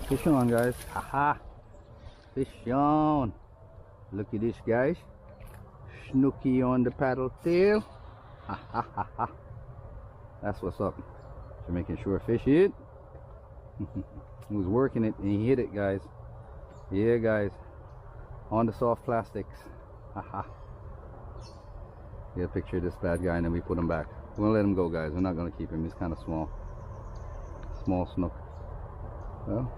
Fish on, guys. Haha. Fish on. Look at this, guys. Snooky on the paddle tail. Ha ha ha ha. That's what's up. So making sure fish hit. He was working it and he hit it, guys. Yeah, guys. On the soft plastics. Haha. Get a picture of this bad guy and then we put him back. We're gonna let him go, guys. We're not gonna keep him. He's kind of small. Small snook. Well,